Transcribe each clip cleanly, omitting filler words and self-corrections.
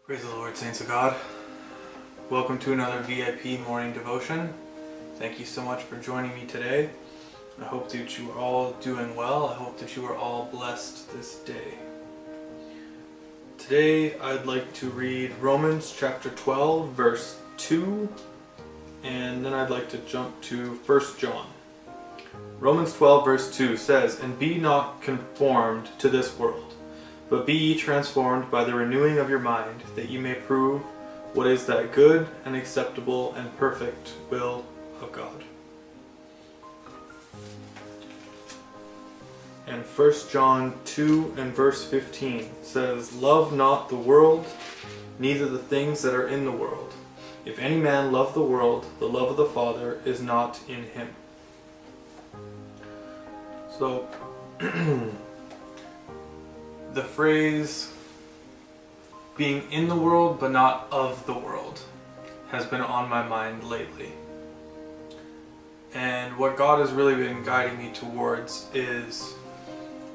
Praise the Lord, saints of God. Welcome to another VIP morning devotion. Thank you so much for joining me today. I hope that you are all doing well. I hope that you are all blessed this day. Today I'd like to read Romans chapter 12 verse 2, and then I'd like to jump to 1 John. Romans 12 verse 2 says, "And be not conformed to this world, but be ye transformed by the renewing of your mind, that ye may prove what is that good and acceptable and perfect will of God." And 1 John 2 and verse 15 says, "Love not the world, neither the things that are in the world. If any man love the world, the love of the Father is not in him." So, the phrase being in the world but not of the world has been on my mind lately. And what God has really been guiding me towards is,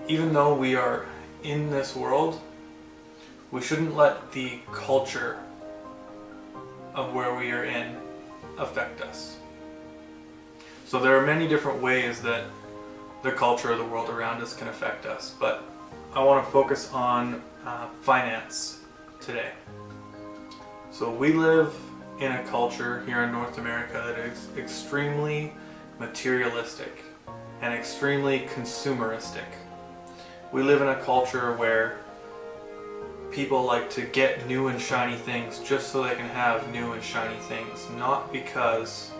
even though we are in this world, we shouldn't let the culture of where we are in affect us. So there are many different ways that the culture of the world around us can affect us, but I want to focus on finance today. So we live in a culture here in North America that is extremely materialistic and extremely consumeristic. We live in a culture where people like to get new and shiny things just so they can have new and shiny things, not because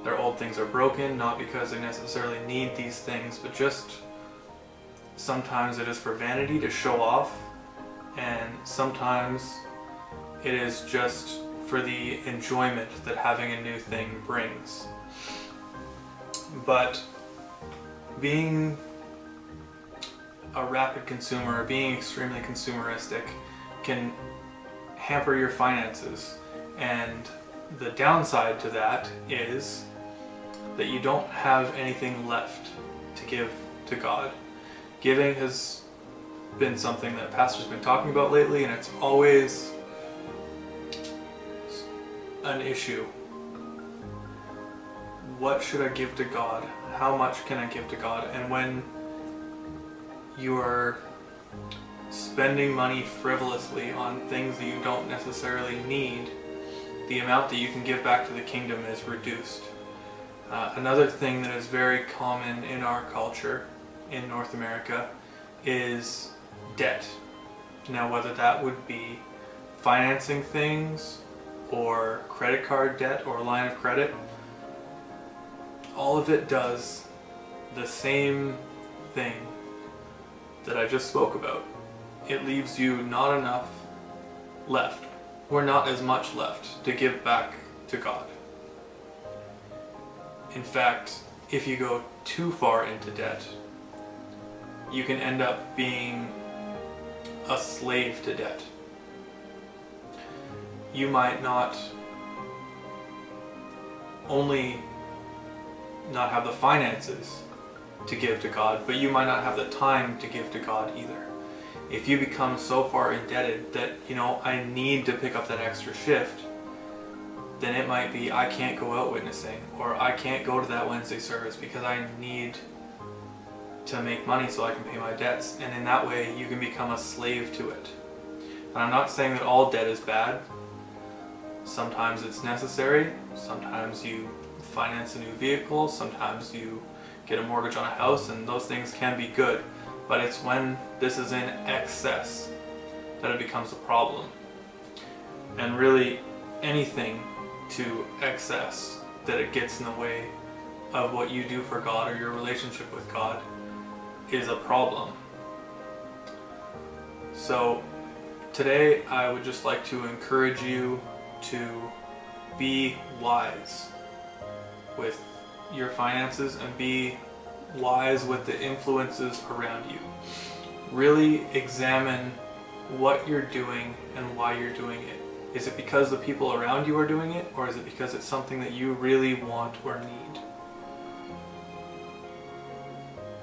their old things are broken, not because they necessarily need these things, but just sometimes it is for vanity, to show off, and sometimes it is just for the enjoyment that having a new thing brings. But being a rapid consumer, being extremely consumeristic, can hamper your finances, and the downside to that is that you don't have anything left to give to God. Giving has been something that Pastor's been talking about lately, and it's always an issue. What should I give to God? How much can I give to God? And when you are spending money frivolously on things that you don't necessarily need, the amount that you can give back to the kingdom is reduced. Another thing that is very common in our culture in North America is debt. Now, whether that would be financing things or credit card debt or line of credit, all of it does the same thing that I just spoke about. It leaves you not enough left, or not as much left, to give back to God. In fact, if you go too far into debt, you can end up being a slave to debt. You might not only not have the finances to give to God, but you might not have the time to give to God either. If you become so far indebted that, I need to pick up that extra shift, then it might be, I can't go out witnessing, or I can't go to that Wednesday service because I need to make money so I can pay my debts. And in that way, you can become a slave to it. And I'm not saying that all debt is bad. Sometimes it's necessary. Sometimes you finance a new vehicle. Sometimes you get a mortgage on a house, and those things can be good. But it's when this is in excess that it becomes a problem. And really, anything to excess that it gets in the way of what you do for God or your relationship with God is a problem. So today I would just like to encourage you to be wise with your finances and be wise with the influences around you. Really examine what you're doing and why you're doing it. Is it because the people around you are doing it, or is it because it's something that you really want or need?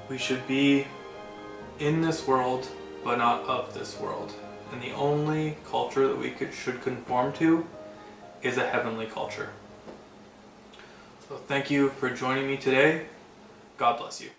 We should be in this world, but not of this world. and the only culture that we should conform to is a heavenly culture. So thank you for joining me today. God bless you.